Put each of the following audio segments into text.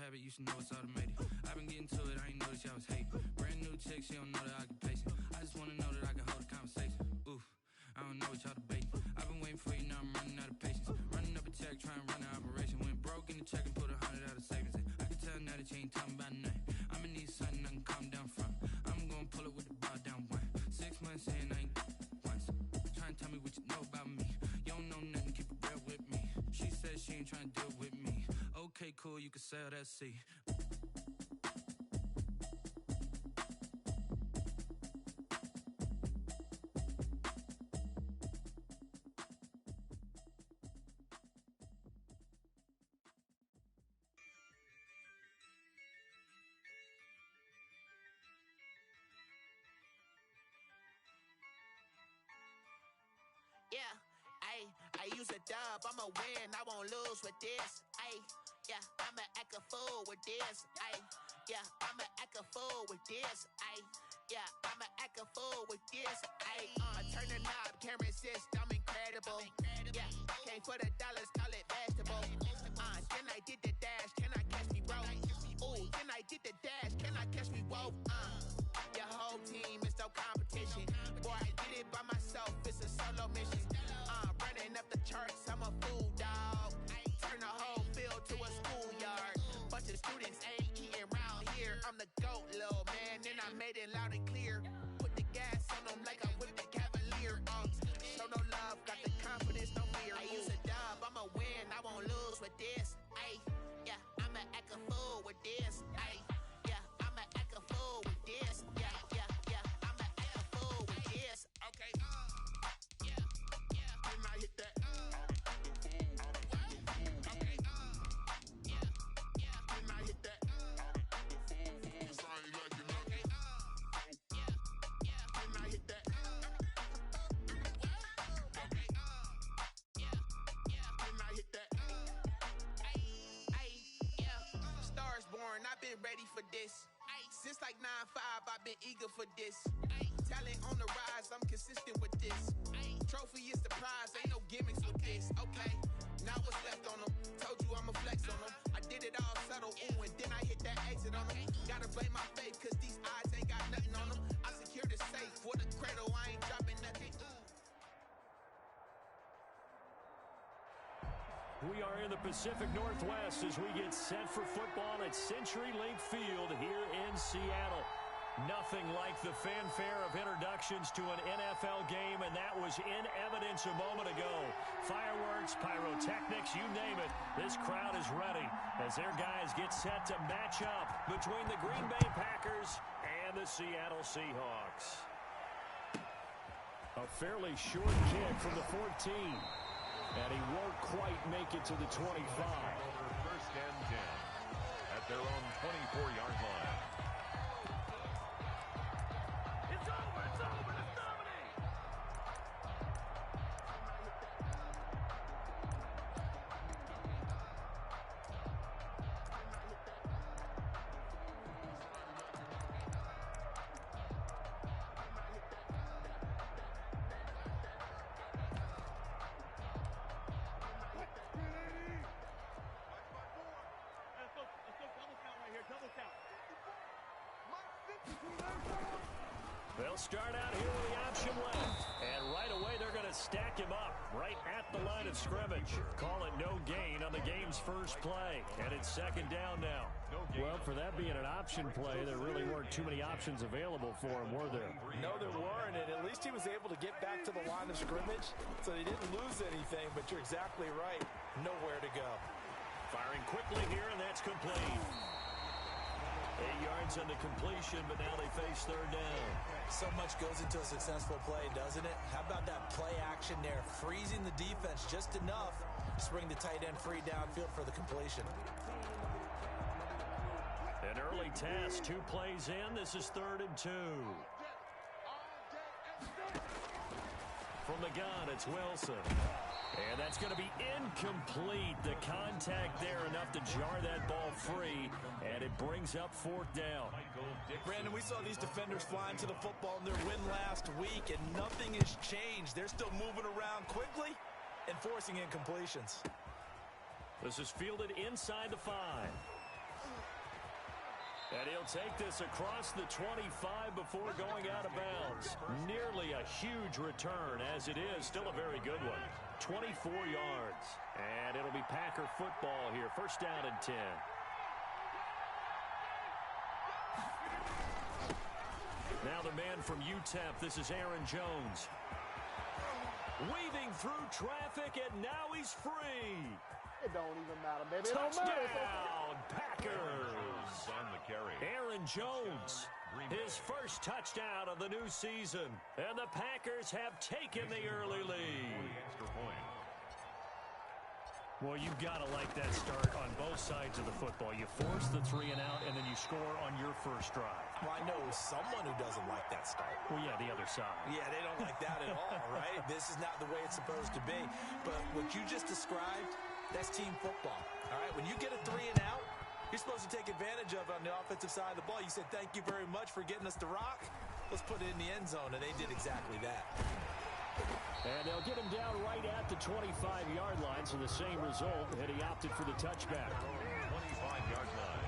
habit, you should know it's automated. I've been getting to it, I ain't noticed y'all was hating. Brand new chick, she don't know the occupation. I just wanna know that I can hold a conversation. Oof, I don't know what y'all debating. I've been waiting for you, now I'm running out of patience. Running up a check, trying to run an operation. Went broke in the check and put 100 out of savings in. I can tell now that you ain't talking about nothing. I'ma need something I can calm down from. I'm gonna pull it with the bar down one. 6 months in, I ain't once. Trying to tell me what you know about me. You don't know nothing, keep it real with me. She said she ain't trying to deal with me. Okay, cool, you can sell that seat. Yeah, I use a dub, I'ma win, I won't lose with this. Yeah, I'ma act a fool with this. Yeah, I'ma act a fool with this. Yeah, I'ma act a fool with this. I turn the knob, can't resist, I'm incredible. Yeah, came for the dollars, call it vegetable. Then I did the dash, can I catch me, bro? Ooh, then I did the dash, can I catch me, whoa? Your whole team is no competition. Boy, I did it by myself, it's a solo mission. Running up the charts, I'm a fool, dog. Turn the whole field to a schoolyard. Bunch of students ain't eating round here. I'm the GOAT, little man, and I made it loud and clear. Put the gas on them like I'm with the Cavalier. Show no love, got the confidence, no fear. I use a dub, I'ma win, I won't lose with this. Yeah, I'ma act a fool with this. Yeah, I'ma act a fool with this. Yeah, I'ma act a fool with this. Okay, yeah, when I hit that, okay, yeah, when I hit that, it's I ain't like it, okay, yeah, when I hit that, okay, yeah, when I hit that, yeah, stars born, I've been ready for this. Since like 9-5, I've been eager for this. Talent on the rise, I'm consistent with this. Trophy is the prize, ain't no gimmicks with this. Okay, now what's left on them? Told you I'ma flex on them. I did it all subtle, ooh, and then I hit that exit on them. Gotta blame my faith, cause these odds ain't got nothing on them. I secure the safe for the cradle, I ain't dropping nothing. We are in the Pacific Northwest as we get set for football at CenturyLink Field here in Seattle. Nothing like the fanfare of introductions to an NFL game, and that was in evidence a moment ago. Fireworks, pyrotechnics, you name it. This crowd is ready as their guys get set to match up between the Green Bay Packers and the Seattle Seahawks. A fairly short kick from the 14. And he won't quite make it to the 25. First and 10 at their own 24-yard line. It's over, it's Dominic! They'll start out here with the option left. And right away, they're going to stack him up right at the line of scrimmage. Call it no gain on the game's first play. And it's second down now. Well, for that being an option play, there really weren't too many options available for him, were there? No, there weren't. And at least he was able to get back to the line of scrimmage, so he didn't lose anything. But you're exactly right. Nowhere to go. Firing quickly here, and that's complete. 8 yards on the completion, but now they face third down. So much goes into a successful play, doesn't it? How about that play action there, freezing the defense just enough to bring the tight end free downfield for the completion. An early test, 2 plays in. This is 3rd and 2. From the gun, it's Wilson. And that's going to be incomplete. The contact there enough to jar that ball free, and it brings up 4th down. Brandon, we saw these defenders flying to the football in their win last week, and nothing has changed. They're still moving around quickly and forcing incompletions. This is fielded inside the 5. And he'll take this across the 25 before going out of bounds. Nearly a huge return, as it is. Still a very good one. 24 yards. And it'll be Packer football here. First down and 10. Now the man from UTEP, this is Aaron Jones. Weaving through traffic, and now he's free. It don't even matter, baby. Touchdown, Packers. On the carry. Aaron Jones, his first touchdown of the new season. And the Packers have taken the early lead. Extra point. Well, you've got to like that start on both sides of the football. You force the 3 and out, and then you score on your first drive. Well, I know someone who doesn't like that start. Well, yeah, the other side. Yeah, they don't like that at all, right? This is not the way it's supposed to be. But what you just described, that's team football, all right? When you get a 3 and out, you're supposed to take advantage of it on the offensive side of the ball. You said, thank you very much for getting us the rock. Let's put it in the end zone, and they did exactly that. And they'll get him down right at the 25-yard line, so the same result, and he opted for the touchback. 25-yard line.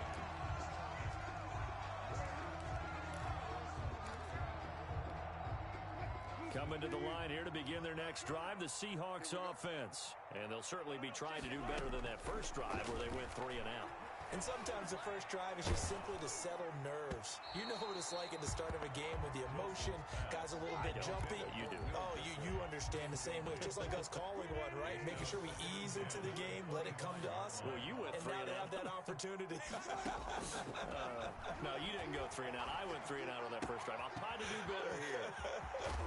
Coming to the line here to begin their next drive, the Seahawks offense. And they'll certainly be trying to do better than that first drive where they went 3 and out. And sometimes the first drive is just simply to settle nerves. You know what it's like at the start of a game with the emotion. Guys a little bit jumpy. You do. Oh, you understand the same way. Just like us calling one, right? Making sure we ease into the game, let it come to us. Well, you went and 3 now and they out. have that opportunity. No, you didn't go 3 and out. I went 3 and out on that first drive. I'll try to do better here.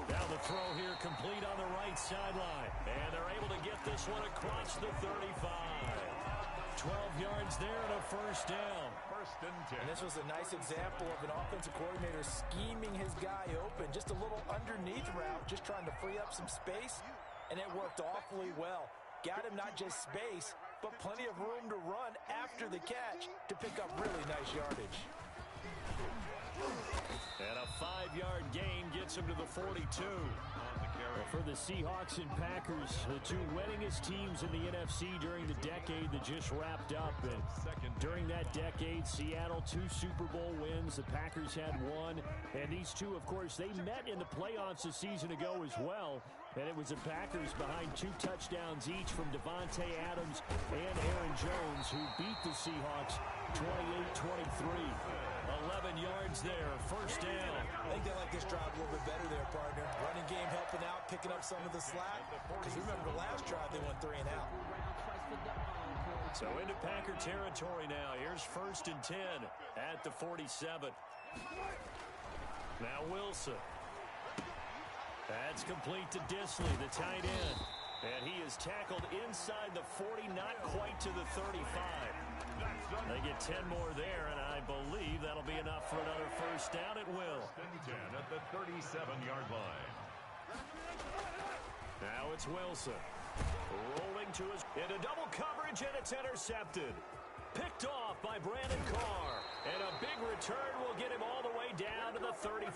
Now the throw here complete on the right sideline. And they're able to get this one across the 35. 12 yards there and a first down. First and 10. And this was a nice example of an offensive coordinator scheming his guy open. Just a little underneath route, just trying to free up some space, and it worked awfully well. Got him not just space, but plenty of room to run after the catch to pick up really nice yardage. And a 5-yard gain gets him to the 42. For the Seahawks and Packers, the two winningest teams in the NFC during the decade that just wrapped up. And during that decade, Seattle 2 Super Bowl wins. The Packers had 1. And these two, of course, they met in the playoffs a season ago as well. And it was the Packers behind 2 touchdowns each from Devontae Adams and Aaron Jones, who beat the Seahawks 28-23. 11 yards there, first down. I think they like this drive a little bit better there, partner. Running game helping out, picking up some of the slack. Because remember, the last drive they went 3 and out. So into Packer territory now. Here's first and 10 at the 47. Now Wilson. That's complete to Disley, the tight end. And he is tackled inside the 40, not quite to the 35. They get 10 more there, and I believe that'll be enough for another first down. It will. 10 at the 37-yard line. Now it's Wilson. Rolling to his into double coverage, and it's intercepted. Picked off by Brandon Carr. And a big return will get him all the way down to the 35.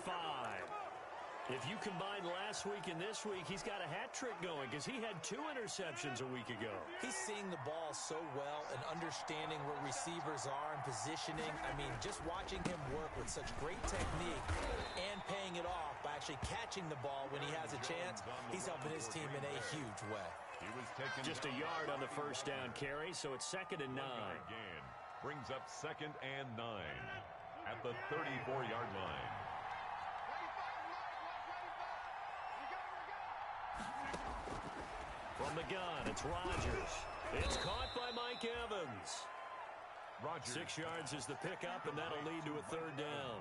If you combine last week and this week, he's got a hat trick going because he had 2 interceptions a week ago. He's seeing the ball so well and understanding where receivers are and positioning. I mean, just watching him work with such great technique and paying it off by actually catching the ball when he has a chance, he's helping his team in a huge way. He was taking just a yard on the first down carry, so it's 2nd and 9. Again, brings up 2nd and 9 at the 34-yard line. From the gun, it's Rodgers. It's caught by Mike Evans. Rodgers. 6 yards is the pickup, and that'll lead to a 3rd down.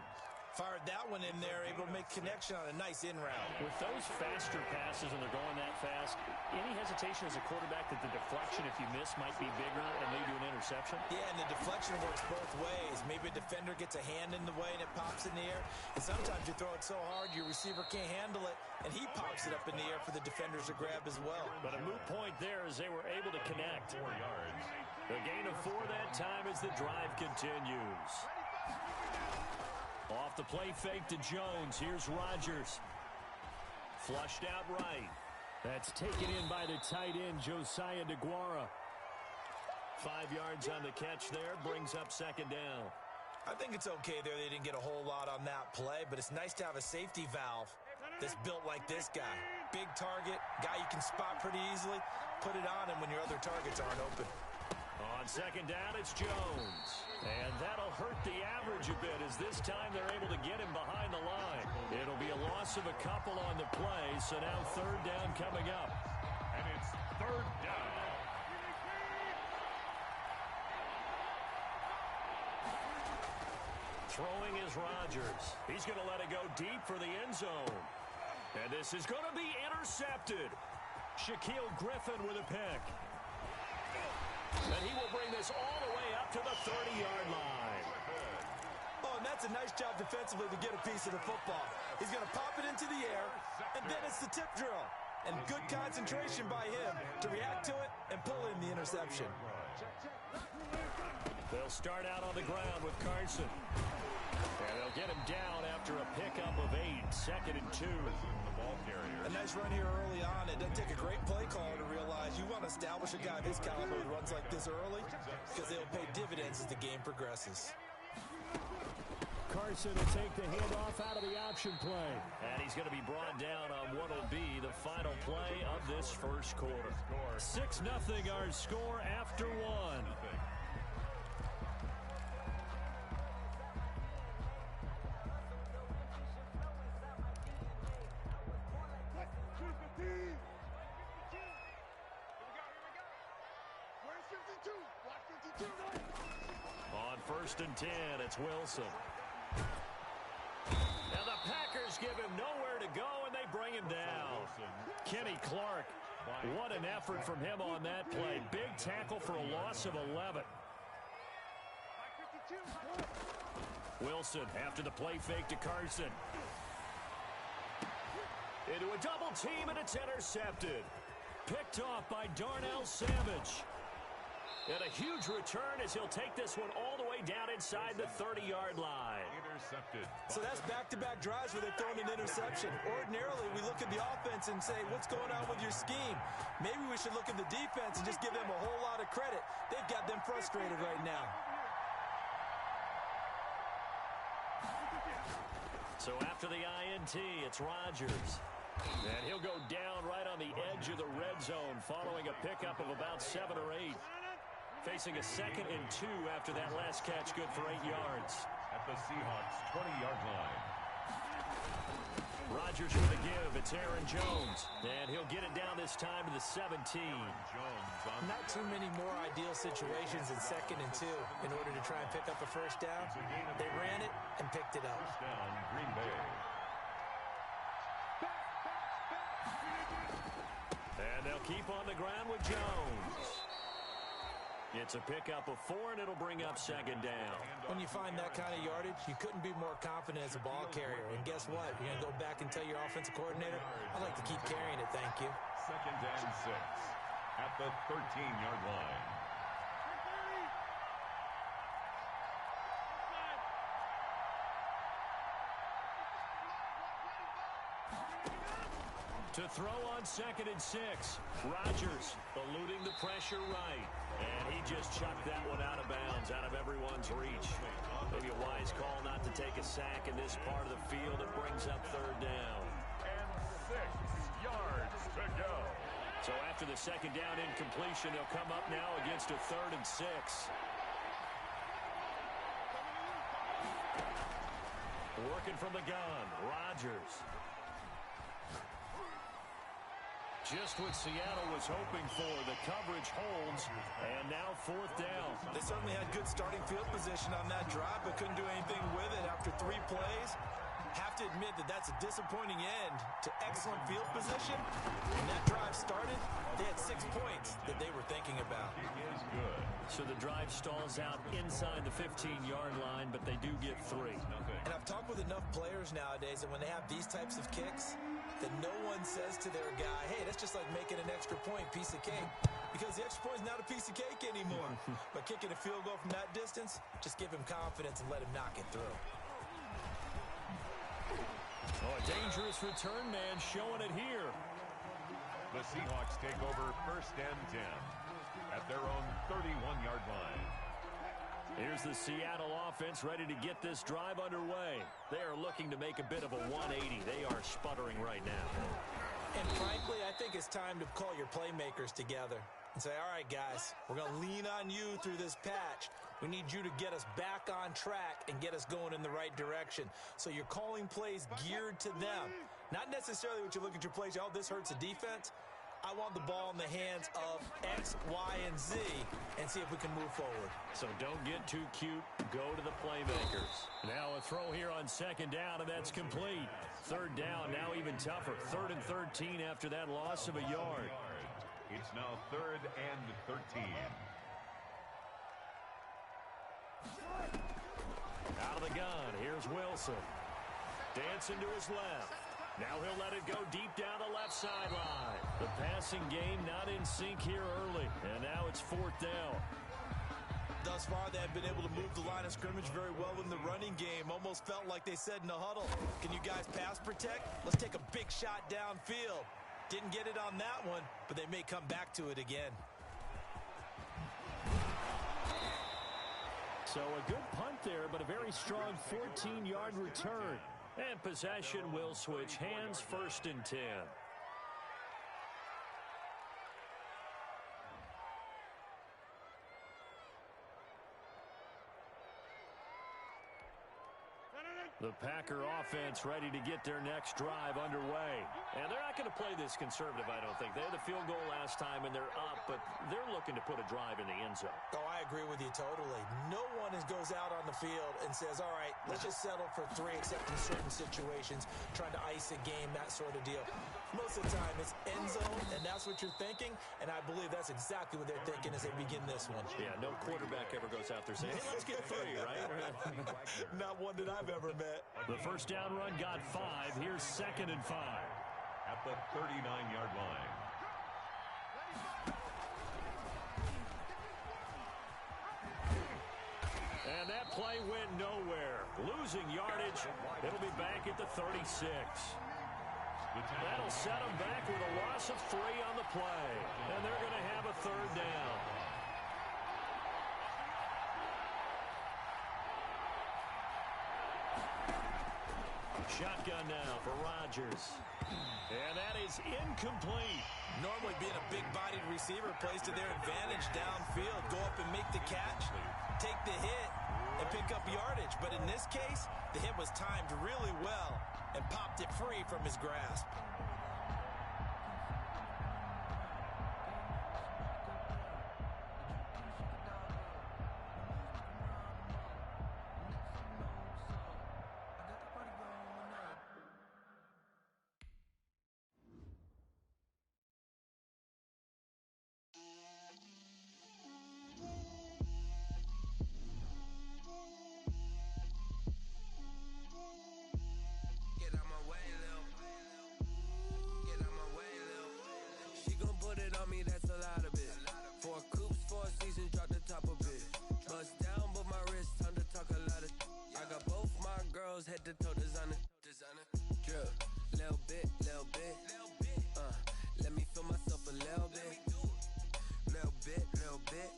Fired that one in there, able to make connection on a nice in route. With those faster passes and they're going that fast, any hesitation as a quarterback that the deflection, if you miss, might be bigger and lead to an interception? Yeah, and the deflection works both ways. Maybe a defender gets a hand in the way and it pops in the air. And sometimes you throw it so hard your receiver can't handle it, and he pops it up in the air for the defenders to grab as well. But a moot point there as they were able to connect. 4 yards. The gain of 4 that time as the drive continues. Off the play fake to Jones. Here's Rodgers. Flushed out right. That's taken in by the tight end, Josiah DeGuara. 5 yards on the catch there. Brings up 2nd down. I think it's okay there. They didn't get a whole lot on that play, but it's nice to have a safety valve that's built like this guy. Big target, guy you can spot pretty easily. Put it on him when your other targets aren't open. On second down, it's Jones. And that'll hurt the average a bit as this time they're able to get him behind the line. It'll be a loss of a couple on the play, so now third down coming up. And it's third down. Throwing is Rodgers. He's going to let it go deep for the end zone. And this is going to be intercepted. Shaquille Griffin with a pick. And he will bring this all the way up to the 30-yard line. Oh, and that's a nice job defensively to get a piece of the football. He's going to pop it into the air, and then it's the tip drill. And good concentration by him to react to it and pull in the interception. They'll start out on the ground with Carson. And they'll get him down after a pickup of 8, second and 2. A nice run here early on. It doesn't take a great play caller to realize you want to establish a guy this caliber who runs like this early because they'll pay dividends as the game progresses. Carson will take the handoff out of the option play. And he's going to be brought down on what will be the final play of this first quarter. 6-0 our score after 1. On first and 10, it's Wilson. And the Packers give him nowhere to go, and they bring him down. Kenny Clark, what an effort from him on that play. Big tackle for a loss of 11. Wilson after the play fake to Carson. Into a double team, and it's intercepted. Picked off by Darnell Savage. And a huge return as he'll take this one all the way down inside the 30-yard line. Intercepted. So that's back-to-back drives where they've thrown an interception. Ordinarily, we look at the offense and say, what's going on with your scheme? Maybe we should look at the defense and just give them a whole lot of credit. They've got them frustrated right now. So after the INT, it's Rodgers. And he'll go down right on the edge of the red zone following a pickup of about 7 or 8. Facing a second and 2 after that last catch, good for 8 yards. At the Seahawks 20-yard line. Rodgers with a give. It's Aaron Jones. And he'll get it down this time to the 17. Not too many more ideal situations in second and 2 in order to try and pick up a first down. They ran it and picked it up. First down, Green Bay. And they'll keep on the ground with Jones. It's a pickup of 4, and it'll bring up second down. When you find that kind of yardage, you couldn't be more confident as a ball carrier. And guess what? You're going to go back and tell your offensive coordinator, I'd like to keep carrying it, thank you. Second and 6 at the 13-yard line. To throw on second and 6, Rodgers eluding the pressure right. And he just chucked that one out of bounds, out of everyone's reach. Maybe a wise call not to take a sack in this part of the field. It brings up third down. And 6 yards to go. So after the second down incompletion, they'll come up now against a third and 6. Working from the gun, Rodgers. Just what Seattle was hoping for. The coverage holds, and now fourth down. They certainly had good starting field position on that drive, but couldn't do anything with it after 3 plays. Have to admit that that's a disappointing end to excellent field position. When that drive started, they had 6 points that they were thinking about. Is good. So the drive stalls out inside the 15-yard line, but they do get 3. And I've talked with enough players nowadays that when they have these types of kicks, that no one says to their guy, hey, that's just like making an extra point, piece of cake. Because the extra point is not a piece of cake anymore. But kicking a field goal from that distance, just give him confidence and let him knock it through. Oh, a dangerous return man showing it here. The Seahawks take over first and 10 at their own 31-yard line. Here's the Seattle offense ready to get this drive underway. They are looking to make a bit of a 180. They are sputtering right now. And frankly, I think it's time to call your playmakers together and say, all right, guys, we're going to lean on you through this patch. We need you to get us back on track and get us going in the right direction. So you're calling plays geared to them. Not necessarily what you look at your plays, oh, this hurts the defense. I want the ball in the hands of X, Y, and Z and see if we can move forward. So don't get too cute. Go to the playmakers. Now a throw here on second down, and that's complete. Third down, now even tougher. 3rd and 13 after that loss of a yard. It's now 3rd and 13. Out of the gun, here's Wilson. Dancing to his left. Now he'll let it go deep down the left sideline. The passing game not in sync here early, and now it's 4th down. Thus far, they have been able to move the line of scrimmage very well in the running game. Almost felt like they said in the huddle, can you guys pass protect? Let's take a big shot downfield. Didn't get it on that one, but they may come back to it again. So a good punt there, but a very strong 14-yard return. And possession will switch hands, 1st and 10. The Packer offense ready to get their next drive underway. And they're not going to play this conservative, I don't think. They had the field goal last time, and they're up, but they're looking to put a drive in the end zone. Oh, I agree with you totally. No one goes out on the field and says, all right, let's just settle for 3, except in certain situations, trying to ice a game, that sort of deal. Most of the time, it's end zone, and that's what you're thinking, and I believe that's exactly what they're thinking as they begin this one. Yeah, no quarterback ever goes out there saying, hey, let's get 3, right? Not one that I've ever met. The first down run got 5. Here's 2nd and 5. At the 39-yard line. And that play went nowhere. Losing yardage. It'll be back at the 36. That'll set them back with a loss of 3 on the play. And they're going to have a 3rd down. Shotgun now for Rodgers. And that is incomplete. Normally being a big-bodied receiver plays to their advantage downfield. Go up and make the catch, take the hit, and pick up yardage. But in this case, the hit was timed really well and popped it free from his grasp. Head to toe designer, drip, little bit, let me feel myself a little bit,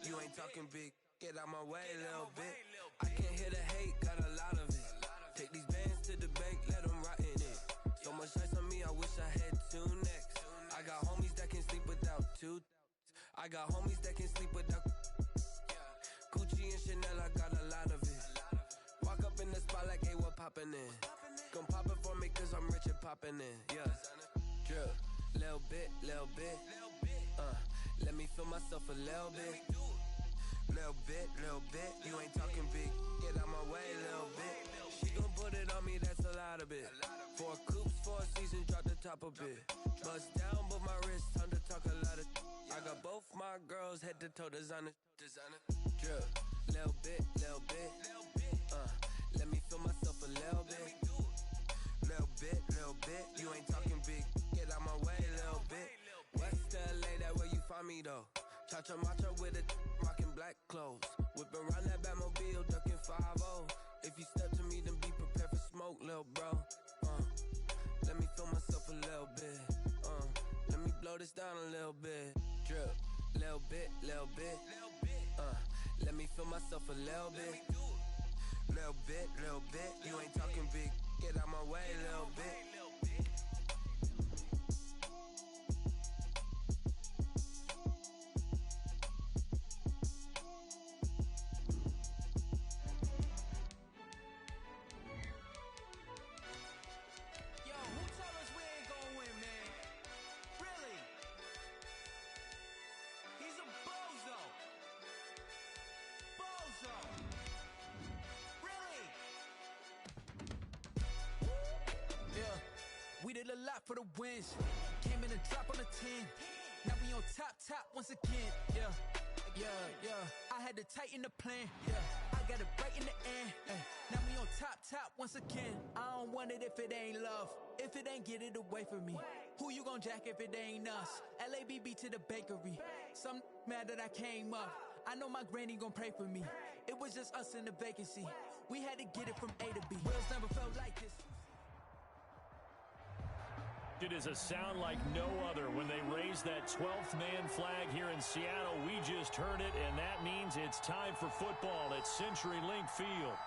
you ain't talking big, get out my way, little bit, I can't hear the hate, got a lot of it, take these bands to the bank, let them rot in it, so much ice on me, I wish I had 2 necks, I got homies that can sleep without 2, I got homies that can sleep without, Gucci and Chanel, I got a lot of it. Walk up in the spot like, hey, what poppin' in? Gon' pop it for me cause I'm rich and poppin' in, yeah. Drip, little bit, let me feel myself a little bit. Little bit, you ain't talking big, get out my way, little bit. She gon' put it on me, that's a lot of it. 4 coops, 4 seasons, drop the top a bit. Bust down, but my wrist, time to talk a lot of. I got both my girls, head to toe designer. Drip, little bit, let me feel myself a little bit. Little bit, you ain't talking big, get out my way, little bit. West LA, that where you find me though. Cha-cha matcha with a rockin' black clothes. Whip around that Batmobile, ducking 5-0. If you step to me, then be prepared for smoke, little bro. Let me feel myself a little bit. Let me blow this down a little bit. Drip, little bit, Let me feel myself a little bit. Little bit. You ain't talking big. Get out my way, little bit. We did a lot for the wins. Came in and drop on a 10. Now we on top once again. Yeah. I had to tighten the plan. Yeah, I got it right in the end. Now we on top once again. I don't want it if it ain't love. If it ain't, get it away from me. Who you gon' jack if it ain't us? LABB to the bakery. Some mad that I came up. I know my granny gon' pray for me. It was just us in the vacancy. We had to get it from A to B. Wheels never felt like this. It is a sound like no other when they raise that 12th man flag here in Seattle. We just heard it, and that means it's time for football at CenturyLink Field.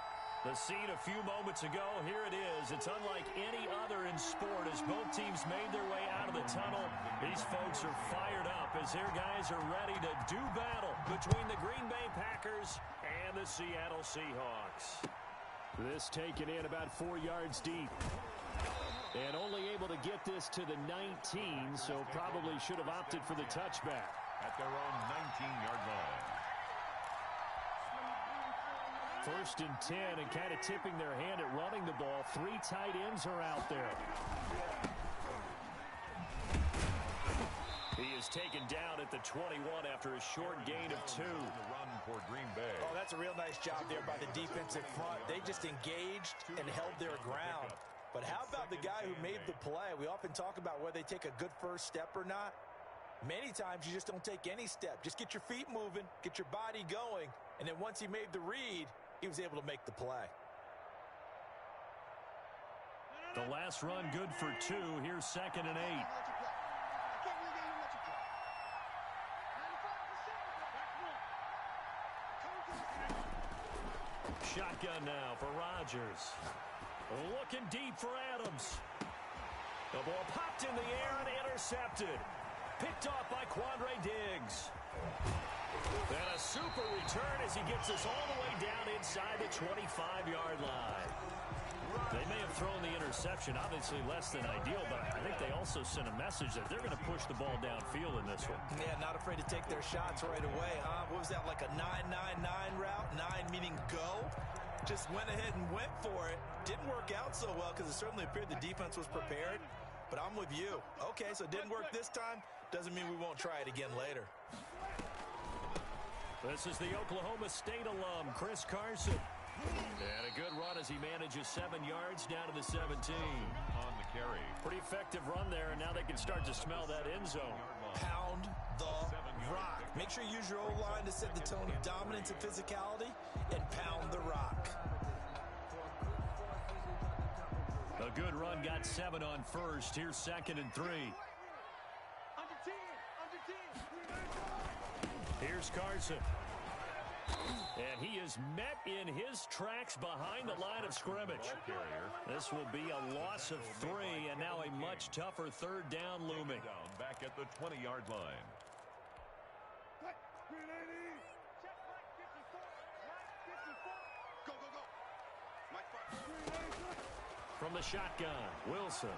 The scene a few moments ago, here it is. It's unlike any other in sport as both teams made their way out of the tunnel. These folks are fired up as their guys are ready to do battle between the Green Bay Packers and the Seattle Seahawks. This taken in about 4 yards deep. And only able to get this to the 19, so probably should have opted for the touchback. At their own 19-yard line. 1st and 10, and kind of tipping their hand at running the ball. 3 tight ends are out there. He is taken down at the 21 after a short gain of 2. The run for Green Bay. Oh, that's a real nice job there by the defensive front. They just engaged and held their ground. But how about the guy who made the play? We often talk about whether they take a good first step or not. Many times you just don't take any step. Just get your feet moving, get your body going, and then once he made the read, he was able to make the play. The last run good for 2. Here's 2nd and 8. Shotgun now for Rodgers. Looking deep for Adams. The ball popped in the air and intercepted. Picked off by Quandre Diggs. And a super return as he gets us all the way down inside the 25-yard line. They may have thrown the interception, obviously less than ideal, but I think they also sent a message that they're going to push the ball downfield in this one. Yeah, not afraid to take their shots right away, huh? What was that, like a 9-9-9 route? 9 meaning go? Just went ahead and went for it. Didn't work out so well because it certainly appeared the defense was prepared. But I'm with you. Okay, so it didn't work this time. Doesn't mean we won't try it again later. This is the Oklahoma State alum, Chris Carson. And a good run as he manages 7 yards down to the 17. On the carry. Pretty effective run there, and now they can start to smell that end zone. Pound the rock. Make sure you use your O-line to set the tone of dominance and physicality, and pound the rock. A good run, got 7 on first. Here's 2nd and 3. Here's Carson. And he is met in his tracks behind the line of scrimmage. This will be a loss of 3, and now a much tougher 3rd down looming. Back at the 20-yard line. From the shotgun, Wilson.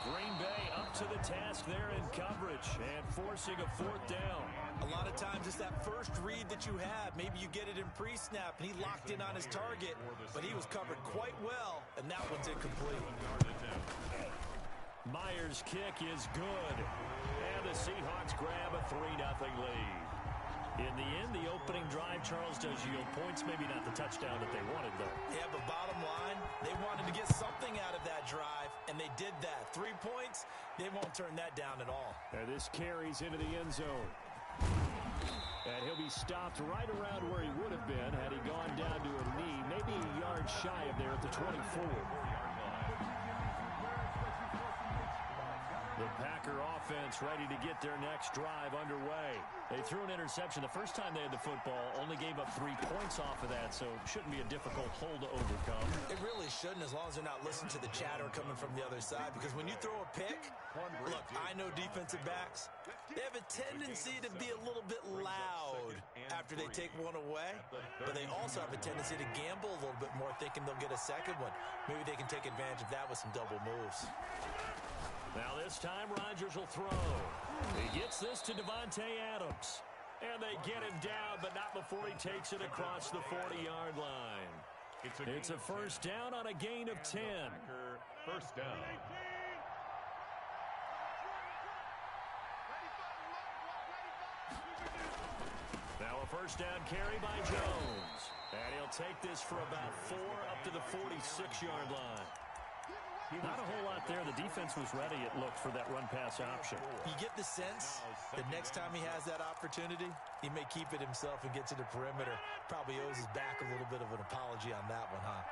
Green Bay up to the task there in coverage and forcing a 4th down. A lot of times it's that first read that you have. Maybe you get it in pre-snap, and he locked in on his target, but he was covered quite well, and that one's incomplete. Myers' kick is good, and the Seahawks grab a 3-0 lead. In the end, the opening drive, Charles, does yield points. Maybe not the touchdown that they wanted, though. Yeah, but bottom line, they wanted to get something out of that drive, and they did that. 3 points, they won't turn that down at all. And this carries into the end zone. And he'll be stopped right around where he would have been had he gone down to a knee, maybe a yard shy of there at the 24. The Packer defense ready to get their next drive underway. They threw an interception the first time they had the football, only gave up 3 points off of that, so it shouldn't be a difficult hole to overcome. It really shouldn't, as long as they're not listening to the chatter coming from the other side, because when you throw a pick, look, I know defensive backs, they have a tendency to be a little bit loud after they take one away, but they also have a tendency to gamble a little bit more, thinking they'll get a second one. Maybe they can take advantage of that with some double moves. Now this time Rodgers will throw. He gets this to Devontae Adams. And they get him down, but not before he takes it across the 40-yard line. It's a first down on a gain of 10. First down. Now a first down carry by Jones. And he'll take this for about 4 up to the 46-yard line. Not a whole lot there. The defense was ready, it looked, for that run-pass option. You get the sense that next time he has that opportunity, he may keep it himself and get to the perimeter. Probably owes his back a little bit of an apology on that one, huh?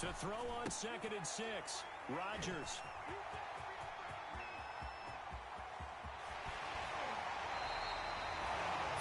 To throw on 2nd and 6, Rodgers.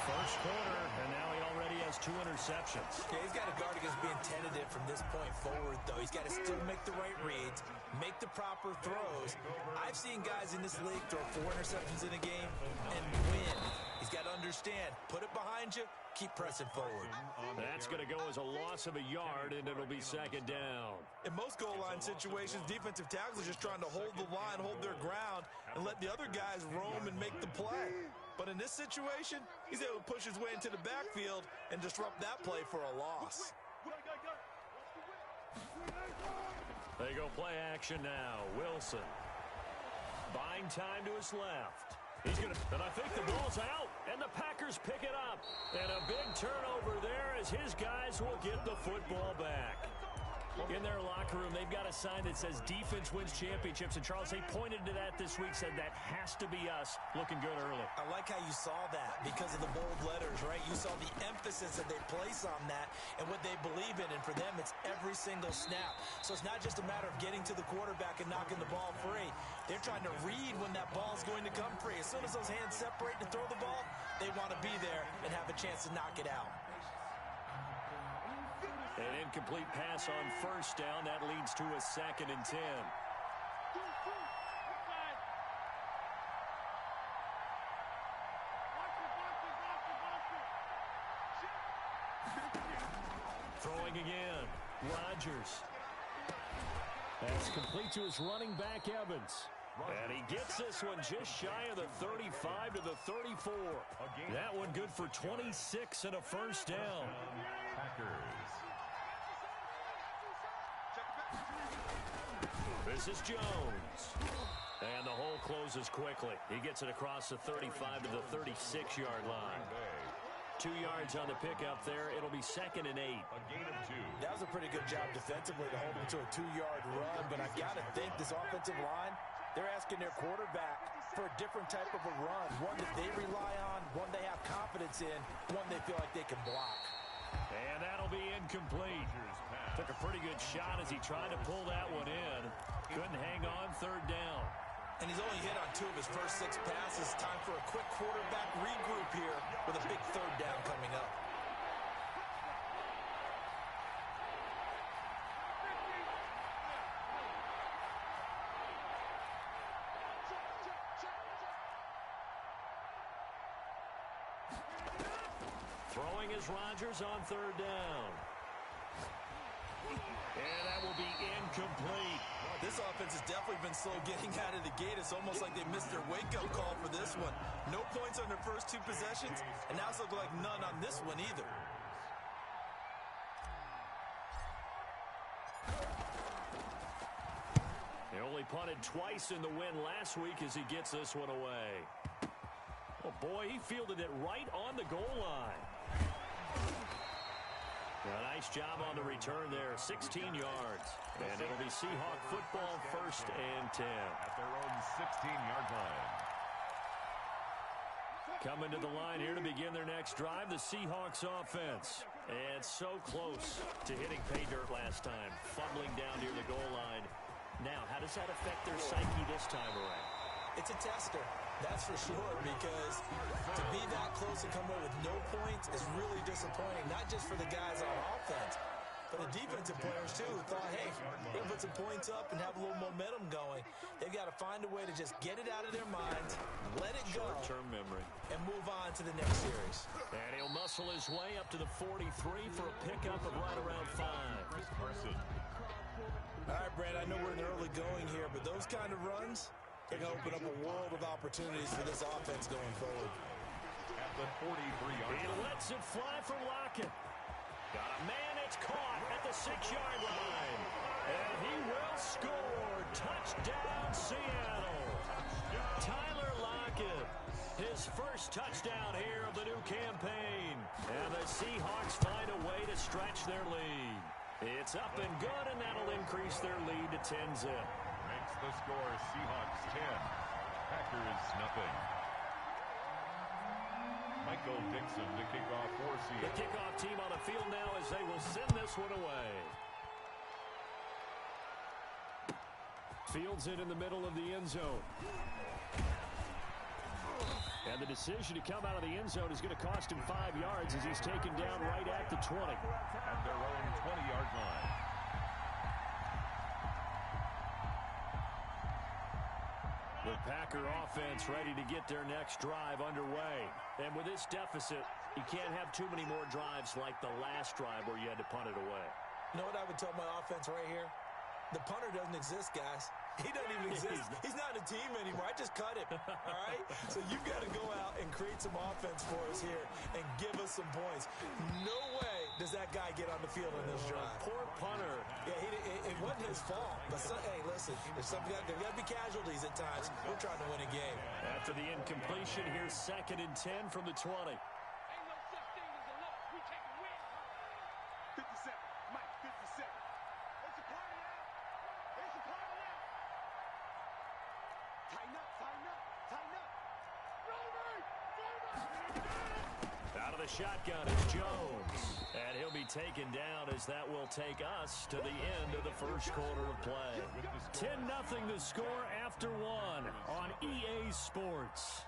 First quarter, and now he already has 2 interceptions. Yeah, he's got to guard against being tentative from this point forward, though. He's got to still make the right reads, make the proper throws. I've seen guys in this league throw 4 interceptions in a game and win. He's got to understand, put it behind you, keep pressing forward. That's going to go as a loss of a yard, and it'll be 2nd down. In most goal line situations, defensive tackles are just trying to hold the line, hold their ground, and let the other guys roam and make the play. But in this situation, he's able to push his way into the backfield and disrupt that play for a loss. They go play action now. Wilson. Buying time to his left. He's going to, and I think the ball's out, and the Packers pick it up. And a big turnover there as his guys will get the football back. In their locker room, they've got a sign that says defense wins championships. And Charles, they pointed to that this week, said that has to be us. Looking good early. I like how you saw that because of the bold letters, right? You saw the emphasis that they place on that and what they believe in. And for them, it's every single snap. So it's not just a matter of getting to the quarterback and knocking the ball free. They're trying to read when that ball is going to come free. As soon as those hands separate to throw the ball, they want to be there and have a chance to knock it out. An incomplete pass on first down. That leads to a 2nd and 10. Throwing again. Rodgers. That's complete to his running back, Evans. And he gets this one just shy of the 35 to the 34. That one good for 26 and a first down. Packers. This is Jones. And the hole closes quickly. He gets it across the 35 to the 36-yard line. 2 yards on the pickup there. It'll be 2nd and 8. A gain of 2. That was a pretty good job defensively to hold him to a 2-yard run. But I got to think this offensive line, they're asking their quarterback for a different type of a run. One that they rely on, one they have confidence in, one they feel like they can block. And that'll be incomplete. Took a pretty good shot as he tried to pull that one in. Couldn't hang on 3rd down. And he's only hit on 2 of his first 6 passes. Time for a quick quarterback regroup here with a big 3rd down coming up. Throwing is Rodgers on 3rd down. And that will be incomplete. This offense has definitely been slow getting out of the gate. It's almost like they missed their wake-up call for this one. No points on their first 2 possessions, and now it's looking like none on this one either. They only punted twice in the win last week as he gets this one away. Oh, boy, he fielded it right on the goal line. A nice job on the return there, 16 yards. And it'll be Seahawk football 1st and 10. At their own 16-yard line. Coming to the line here to begin their next drive, the Seahawks offense. And so close to hitting pay dirt last time, fumbling down near the goal line. Now, how does that affect their psyche this time around? It's a tester, that's for sure, because to be that close and come away with no points is really disappointing, not just for the guys on offense, but the defensive players, too, who thought, hey, they can put some points up and have a little momentum going. They've got to find a way to just get it out of their minds, let it go, short-term memory, and move on to the next series. And he'll muscle his way up to the 43 for a pickup of right around 5. All right, Brad, I know we're in the early going here, but those kind of runs, they're going to open up a world of opportunities for this offense going forward. At the 43-yard line. He lets it fly for Lockett. Got a man, it's caught at the 6-yard line. And he will score. Touchdown, Seattle. Tyler Lockett, his first touchdown here of the new campaign. And the Seahawks find a way to stretch their lead. It's up and good, and that'll increase their lead to 10-zip. Makes the score Seahawks 10, Packers nothing. Michael Dixon to kick off for Seattle. The kickoff team on the field now as they will send this one away. Fields it in the middle of the end zone. And the decision to come out of the end zone is going to cost him 5 yards as he's taken down right at the 20. At their own 20-yard line. The Packer offense ready to get their next drive underway. And with this deficit, you can't have too many more drives like the last drive where you had to punt it away. You know what I would tell my offense right here? The punter doesn't exist, guys. He doesn't even exist. He's not a team anymore. I just cut him, all right? So you've got to go out and create some offense for us here and give us some points. No way does that guy get on the field in this drive. Poor punter. Yeah, it wasn't his fault. But, hey, listen, there's got to be casualties at times. We're trying to win a game. After the incompletion, here's 2nd and 10 from the 20. Out of the shotgun is Jones. And he'll be taken down as that will take us to the end of the first quarter of play. 10-0 the score after 1 on EA Sports.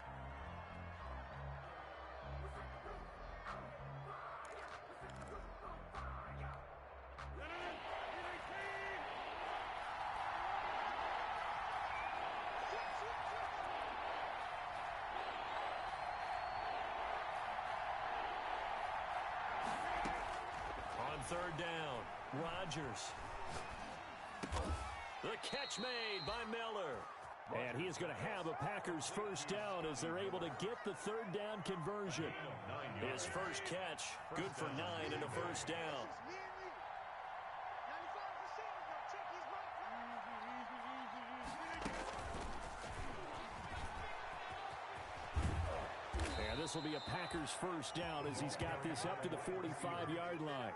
Third down, Rodgers. The catch made by Miller. And he is going to have a Packers first down as they're able to get the third down conversion. His first catch, good for 9 and a first down. And this will be a Packers first down as he's got this up to the 45-yard line.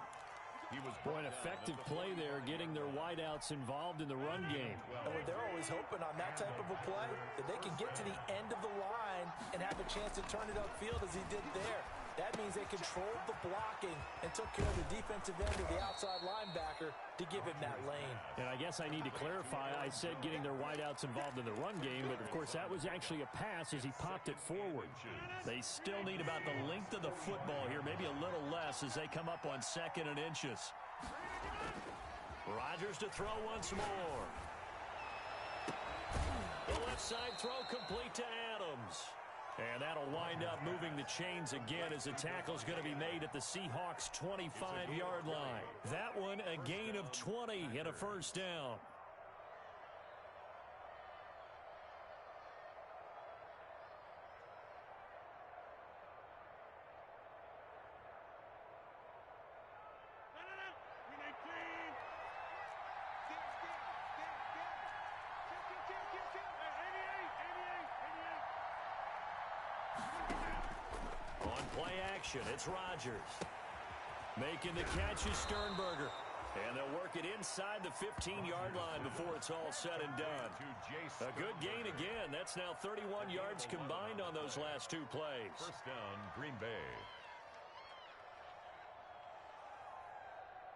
An effective play there, getting their wideouts involved in the run game. And they're always hoping on that type of a play that they can get to the end of the line and have a chance to turn it upfield as he did there. That means they controlled the blocking and took care of the defensive end of the outside linebacker to give him that lane. And I guess I need to clarify, I said getting their wideouts involved in the run game, but of course that was actually a pass as he popped it forward. They still need about the length of the football here, maybe a little less as they come up on 2nd and inches. Rodgers to throw once more. The left side throw complete to Adams. And that'll wind up moving the chains again as the tackle's going to be made at the Seahawks' 25-yard line. That one a gain of 20 and a first down. It's Rodgers. Making the catch is Sternberger. And they'll work it inside the 15-yard line before it's all said and done. A good gain again. That's now 31 yards combined on those last two plays. First down, Green Bay.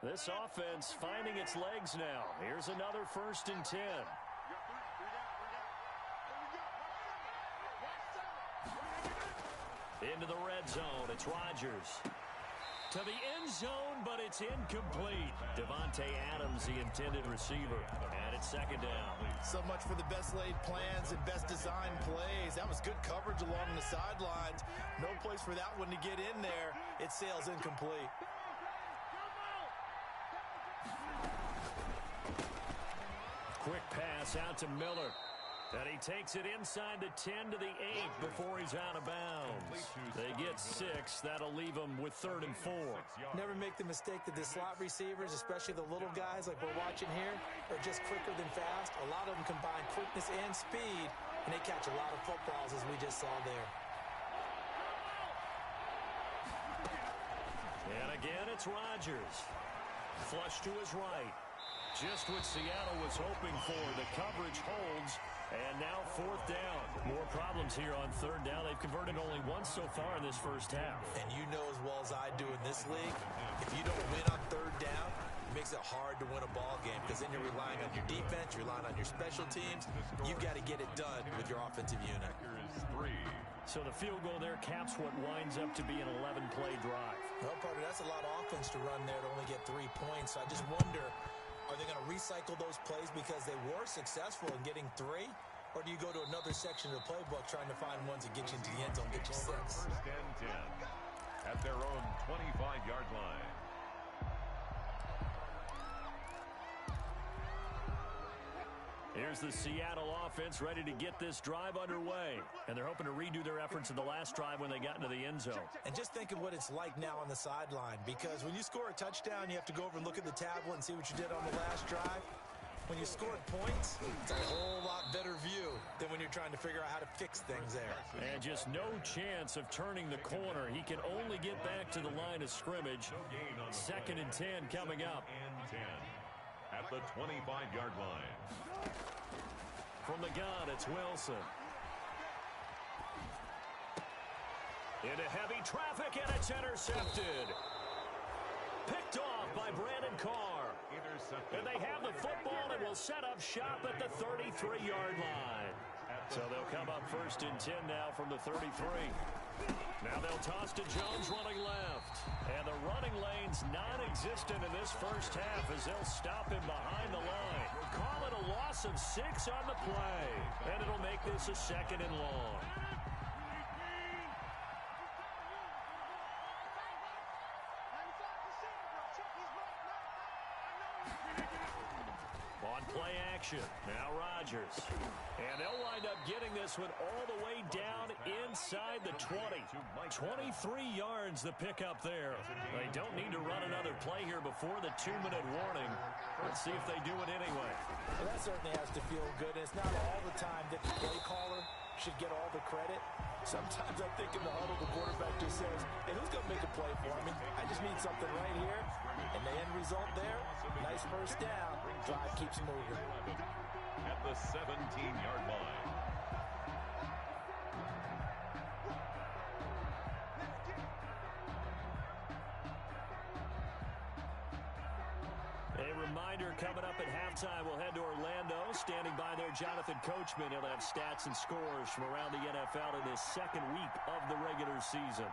This offense finding its legs now. Here's another 1st and 10. Into the red zone. It's Rodgers. To the end zone, but it's incomplete. Devontae Adams, the intended receiver. And it's 2nd down. So much for the best laid plans and best designed plays. That was good coverage along the sidelines. No place for that one to get in there. It sails incomplete. Quick pass out to Miller. And he takes it inside the 10 to the 8 before he's out of bounds. They get 6. That'll leave them with 3rd and 4. Never make the mistake that the slot receivers, especially the little guys like we're watching here, are just quicker than fast. A lot of them combine quickness and speed, and they catch a lot of footballs, as we just saw there. And again, it's Rodgers. Flush to his right. Just what Seattle was hoping for. The coverage holds. And now 4th down. More problems here on 3rd down. They've converted only once so far in this first half. And you know as well as I do in this league, if you don't win on 3rd down, it makes it hard to win a ball game because then you're relying on your defense, you're relying on your special teams. You've got to get it done with your offensive unit. So the field goal there caps what winds up to be an 11-play drive. Well, partner, that's a lot of offense to run there to only get 3 points. So I just wonder, are they going to recycle those plays because they were successful in getting 3? Or do you go to another section of the playbook trying to find ones that get you into the end zone, get you 6? First and 10 at their own 25-yard line. Here's the Seattle offense ready to get this drive underway. And they're hoping to redo their efforts in the last drive when they got into the end zone. And just think of what it's like now on the sideline. Because when you score a touchdown, you have to go over and look at the tablet and see what you did on the last drive. When you scored points, it's a whole lot better view than when you're trying to figure out how to fix things there. And just no chance of turning the corner. He can only get back to the line of scrimmage. 2nd and 10 coming up. At the 25-yard line. From the gun, it's Wilson. Into heavy traffic, and it's intercepted. Picked off by Brandon Carr. And they have the football and will set up shop at the 33-yard line. So they'll come up 1st and 10 now from the 33. Now they'll toss to Jones running left. And the running lane's non-existent in this first half as they'll stop him behind the line. Call it a loss of 6 on the play. And it'll make this a 2nd and long. On play action, now Rodgers. And they'll wind up getting this one all the way down inside the 20. 23 yards the pickup there. They don't need to run another play here before the 2-minute warning. Let's see if they do it anyway. Well, that certainly has to feel good. It's not all the time that the play caller should get all the credit. Sometimes I think in the huddle, the quarterback just says, hey, who's going to make a play for me? I just need something right here. And the end result there, nice first down. Drive keeps moving. At the 17-yard line. A reminder coming up at halftime, we'll head to Orlando. Standing by there, Jonathan Coachman. He'll have stats and scores from around the NFL in his 2nd week of the regular season.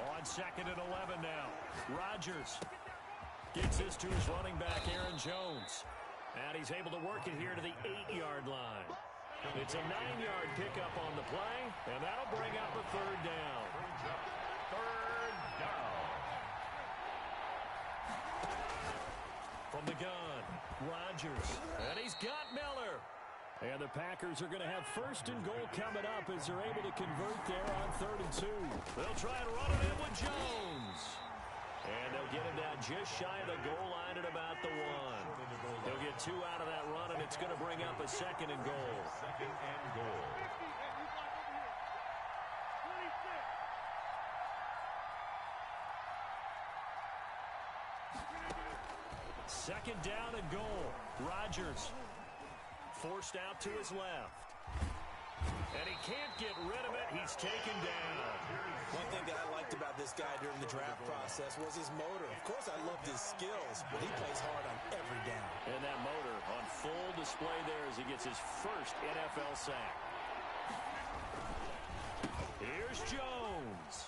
On 2nd and 11 now. Rodgers gets this to his running back, Aaron Jones. And he's able to work it here to the 8-yard line. It's a 9-yard pickup on the play, and that'll bring up a 3rd down. Third down. From the gun, Rodgers. And he's got Miller. And the Packers are going to have 1st and goal coming up as they're able to convert there on 3rd and 2. They'll try and run it in with Jones. And they'll get him down just shy of the goal line at about the 1. They'll get 2 out of that run, and it's going to bring up a 2nd and goal. 2nd and goal. Second down and goal. Rodgers forced out to his left. And he can't get rid of it. He's taken down. One thing that I liked about this guy during the draft process was his motor. Of course, I loved his skills, but he plays hard on every down. And that motor on full display there as he gets his first NFL sack. Here's Jones.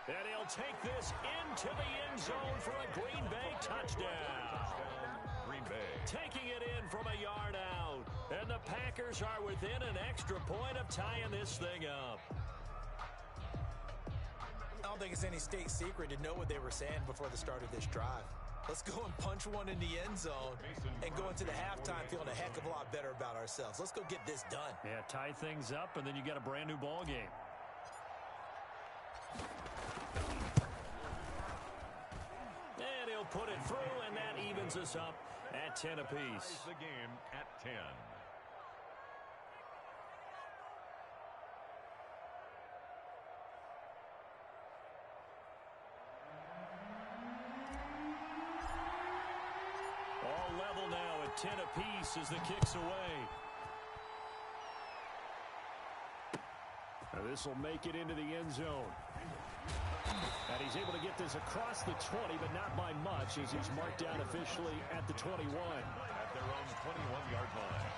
And he'll take this into the end zone for a Green Bay touchdown. Green Bay. Taking it in from a yard out. And the Packers are within an extra point of tying this thing up. I don't think it's any state secret to know what they were saying before the start of this drive. Let's go and punch one in the end zone and go into the halftime feeling a heck of a lot better about ourselves. Let's go get this done. Yeah, tie things up, and then you got a brand new ball game. And he'll put it through, and that evens us up at 10 apiece. The game at 10. All level now at 10 apiece as the kick's away. Now this will make it into the end zone. And he's able to get this across the 20, but not by much as he's marked down officially at the 21. At their own 21-yard line.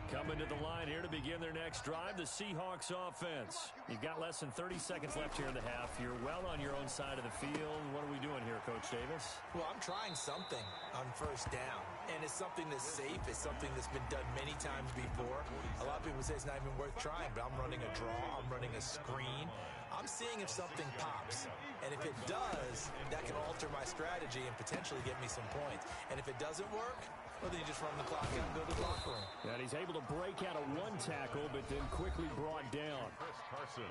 Coming to the line here to begin their next drive, the Seahawks offense. You've got less than 30 seconds left here in the half. You're well on your own side of the field. What are we doing here, Coach Davis? Well, I'm trying something on first down, and it's something that's safe. It's something that's been done many times before. A lot of people say it's not even worth trying, but I'm running a draw. I'm running a screen. I'm seeing if something pops, and if it does, that can alter my strategy and potentially get me some points. And if it doesn't work, well, then you just run the clock out and go to the locker room. And he's able to break out of one tackle, but then quickly brought down.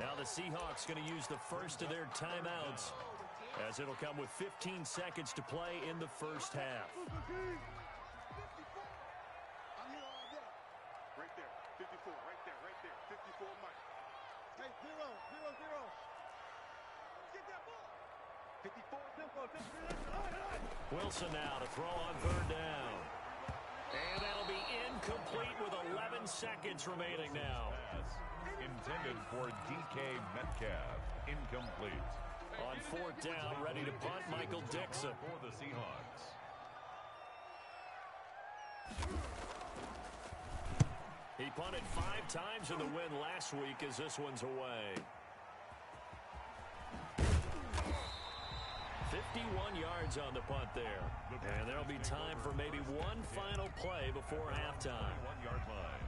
Now the Seahawks going to use the first of their timeouts, as it'll come with 15 seconds to play in the first half. Right there, 54, right there, 54 Mike. Hey, 0, 0, 0. Get that ball. 54, Wilson now to throw on third down. And that'll be incomplete with 11 seconds remaining now. Intended for DK Metcalf. Incomplete. On fourth down, ready to punt, Michael Dixon. For the Seahawks. He punted 5 times in the win last week as this one's away. 51 yards on the punt there. And there'll be time for maybe one final play before halftime. 1-yard line.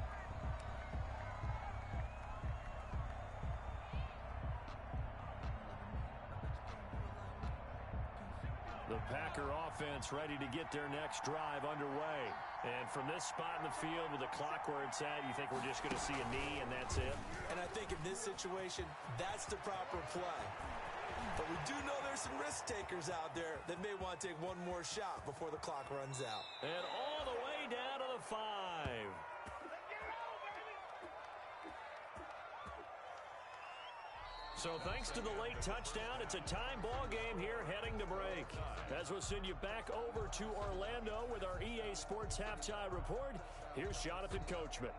The Packer offense ready to get their next drive underway. And from this spot in the field with the clock where it's at, you think we're just going to see a knee and that's it? And I think in this situation, that's the proper play. But we do know there's some risk takers out there that may want to take one more shot before the clock runs out. And all the way down to the 5. So thanks to the late touchdown, it's a time ball game here heading to break. As we'll send you back over to Orlando with our EA Sports Halftime Report, here's Jonathan Coachman.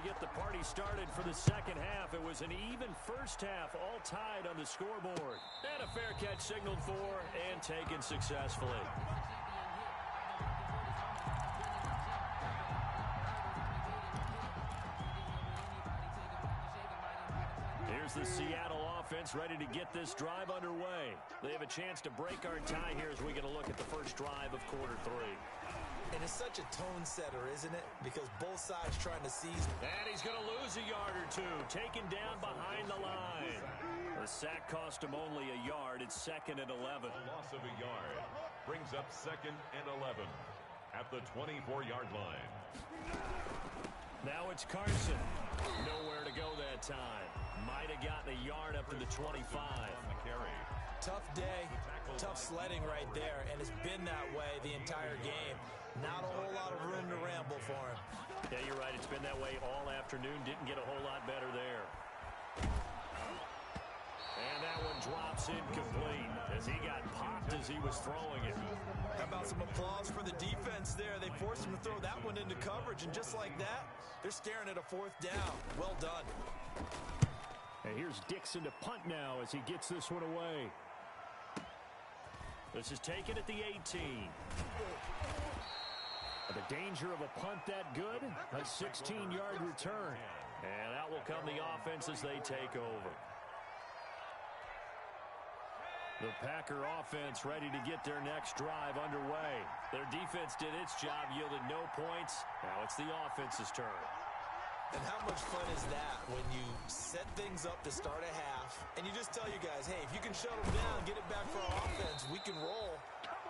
Get the party started for the second half. It was an even first half, all tied on the scoreboard. And a fair catch signaled for and taken successfully. Here's the Seattle offense ready to get this drive underway. They have a chance to break our tie here as we get a look at the first drive of quarter 3. And it's such a tone setter, isn't it? Because both sides trying to seize. And he's going to lose a yard or two. Taken down behind the line. The sack cost him only a yard. It's 2nd and 11. A loss of a yard brings up 2nd and 11 at the 24-yard line. Now it's Carson. Nowhere to go that time. Might have gotten a yard up to the 25. On the carry. Tough day, tough sledding right there, and it's been that way the entire game. Not a whole lot of room to ramble for him. Yeah, you're right. It's been that way all afternoon. Didn't get a whole lot better there. And that one drops incomplete as he got popped as he was throwing it. How about some applause for the defense there? They forced him to throw that one into coverage, and just like that, they're staring at a 4th down. Well done. And here's Dixon to punt now as he gets this one away. This is taken at the 18. The danger of a punt that good? A 16-yard return. And out will come the offense as they take over. The Packer offense ready to get their next drive underway. Their defense did its job, yielded no points. Now it's the offense's turn. And how much fun is that when you set things up to start a half and you just tell your guys, hey, if you can shut them down, get it back for our offense, we can roll.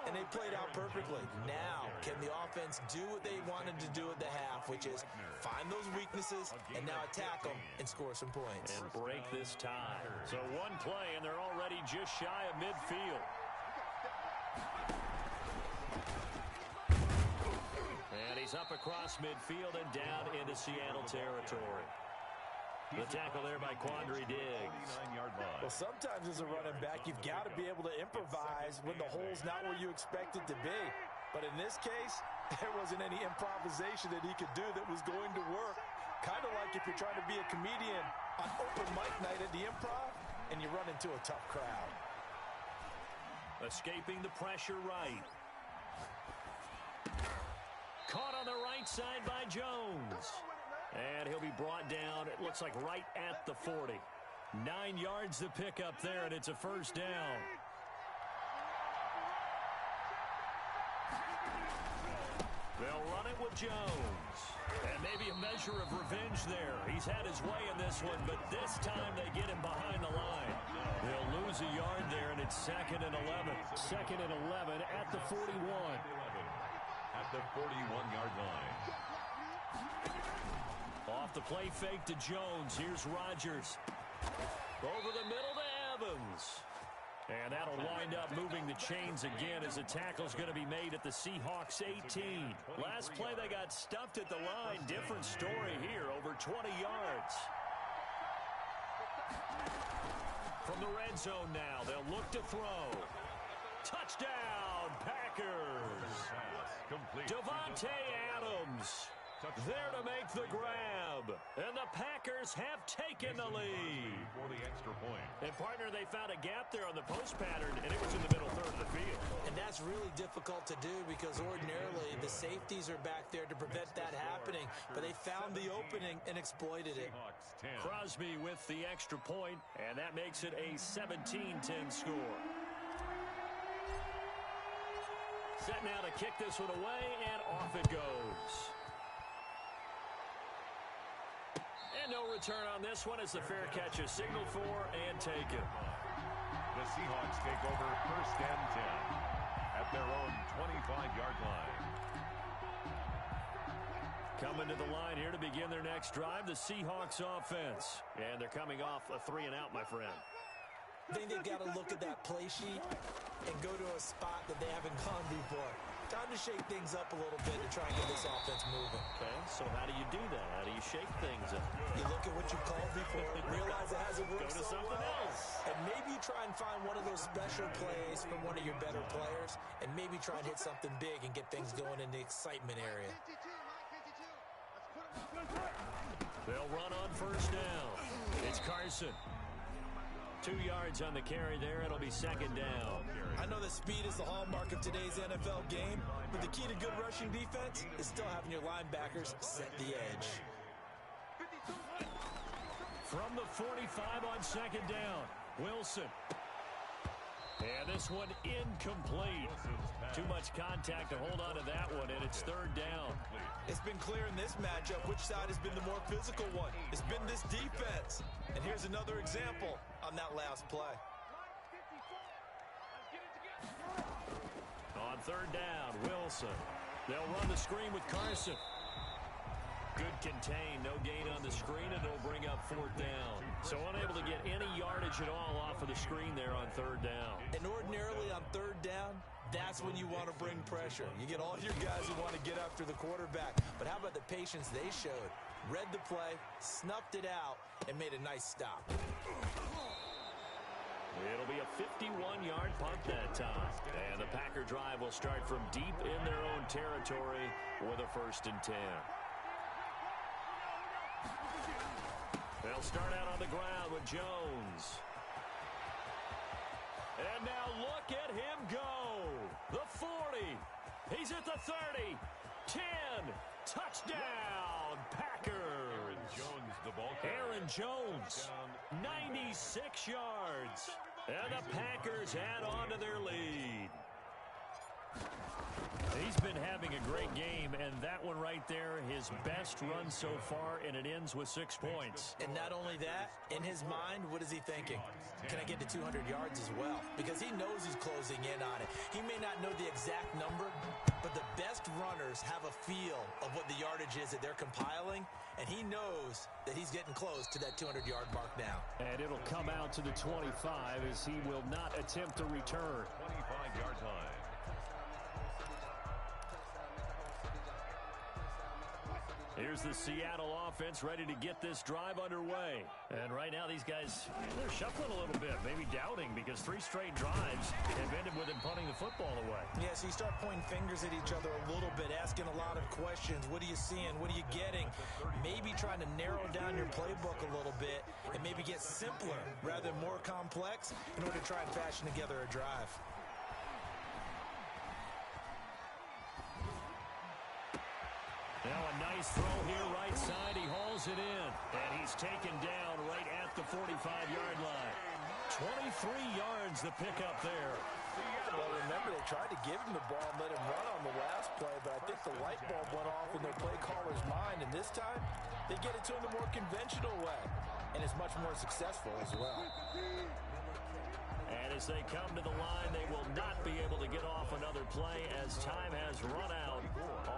And they played out perfectly. Now, can the offense do what they wanted to do at the half, which is find those weaknesses and now attack them and score some points. And break this tie. So one play, and they're already just shy of midfield. And he's up across midfield and down into Seattle territory. The tackle there by Quandre Diggs. Well, sometimes as a running back, you've got to be able to improvise when the hole's not where you expect it to be. But in this case, there wasn't any improvisation that he could do that was going to work. Kind of like if you're trying to be a comedian on open mic night at the Improv and you run into a tough crowd. Escaping the pressure right. Caught on the right side by Jones. And he'll be brought down, it looks like right at the 40. 9 yards to pick up there, and it's a first down. They'll run it with Jones. And maybe a measure of revenge there. He's had his way in this one, but this time they get him behind the line. They'll lose a yard there, and it's 2nd and 11. 2nd and 11 at the 41. At the 41-yard line. Off the play fake to Jones. Here's Rodgers. Over the middle to Evans. And that'll wind up moving the chains again as the tackle's going to be made at the Seahawks 18. Last play they got stuffed at the line. Different story here. Over 20 yards. From the red zone now. They'll look to throw. Touchdown, Packers. Devontae Adams. There to make the grab. And the Packers have taken the lead. For the extra point. And, partner, they found a gap there on the post pattern, and it was in the middle third of the field. And that's really difficult to do because ordinarily the safeties are back there to prevent that happening. But they found the opening and exploited it. Crosby with the extra point, and that makes it a 17-10 score. Set now to kick this one away, and off it goes. And no return on this one as the fair catch is signaled for and taken. The Seahawks take over 1st and 10 at their own 25-yard line. Coming to the line here to begin their next drive, the Seahawks offense. And they're coming off a 3-and-out, my friend. I think they've got to look at that play sheet and go to a spot that they haven't gone before. Time to shake things up a little bit to try and get this offense moving. Okay, so how do you do that? How do you shake things up? You look at what you called before, realize it hasn't worked Go to so something well, else. and maybe try and find one of those special plays from one of your better players, and maybe try and hit something big and get things going in the excitement area. They'll run on first down. It's Carson. 2 yards on the carry there. It'll be 2nd down. I know that speed is the hallmark of today's NFL game, but the key to good rushing defense is still having your linebackers set the edge. From the 45 on 2nd down, Wilson. And this one incomplete. Too much contact to hold on to that one, and it's 3rd down. It's been clear in this matchup which side has been the more physical one. It's been this defense. And here's another example on that last play. On 3rd down, Wilson. They'll run the screen with Carson. Good contain, no gain on the screen, and it'll bring up 4th down. So unable to get any yardage at all off of the screen there on 3rd down. And ordinarily on 3rd down, that's when you want to bring pressure. You get all your guys who want to get after the quarterback. But how about the patience they showed? Read the play, snuffed it out, and made a nice stop. It'll be a 51-yard punt that time. And the Packer drive will start from deep in their own territory with a 1st and 10. They'll start out on the ground with Jones. And now look at him go. The 40. He's at the 30. 10. Touchdown, Packers. Aaron Jones, the ball carrier. Aaron Jones, 96 yards. And the Packers add on to their lead. He's been having a great game, and that one right there, his best run so far, and it ends with 6 points. And not only that, in his mind, what is he thinking? Can I get to 200 yards as well? Because he knows he's closing in on it. He may not know the exact number, but the best runners have a feel of what the yardage is that they're compiling, and he knows that he's getting close to that 200-yard mark now. And it'll come out to the 25 as he will not attempt to return. 25-yard line. Here's the Seattle offense ready to get this drive underway. And right now these guys, they're shuffling a little bit, maybe doubting, because 3 straight drives have ended with them punting the football away. Yeah, so you start pointing fingers at each other a little bit, asking a lot of questions. What are you seeing? What are you getting? Maybe trying to narrow down your playbook a little bit and maybe get simpler rather than more complex in order to try and fashion together a drive. Now a nice throw here right side. He hauls it in. And he's taken down right at the 45-yard line. 23 yards the pickup there. Well, remember, they tried to give him the ball and let him run on the last play, but I think the light bulb went off in their play caller's mind, and this time they get it to him the more conventional way, and it's much more successful as well. And as they come to the line, they will not be able to get off another play as time has run out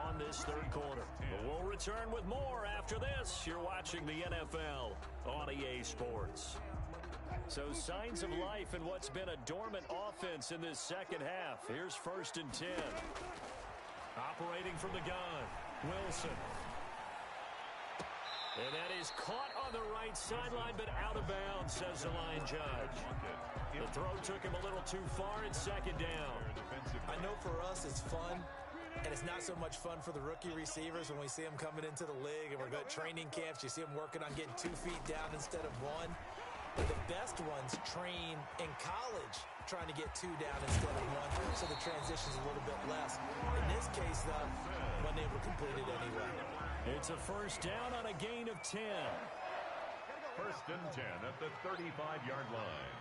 on this 3rd quarter. But we'll return with more after this. You're watching the NFL on EA Sports. So signs of life in what's been a dormant offense in this 2nd half. Here's 1st and 10. Operating from the gun, Wilson. And that is caught on the right sideline, but out of bounds, says the line judge. The throw took him a little too far. It's 2nd down. I know for us it's fun, and it's not so much fun for the rookie receivers when we see them coming into the league and we're going to training camps. You see them working on getting 2 feet down instead of 1. But the best ones train in college trying to get 2 down instead of 1, so the transition's a little bit less. In this case, though, wasn't able to complete it anyway. It's a 1st down on a gain of 10. 1st and 10 at the 35-yard line.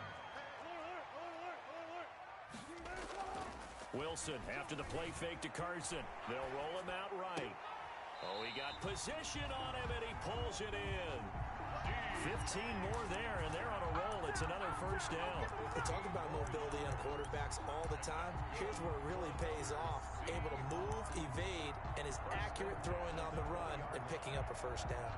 Wilson after the play fake to Carson. They'll roll him out right. Oh, he got position on him, and he pulls it in. 15 more there, and they're on a roll. It's another 1st down. We talk about mobility on quarterbacks all the time. Here's where it really pays off. Able to move, evade, and is accurate throwing on the run and picking up a 1st down.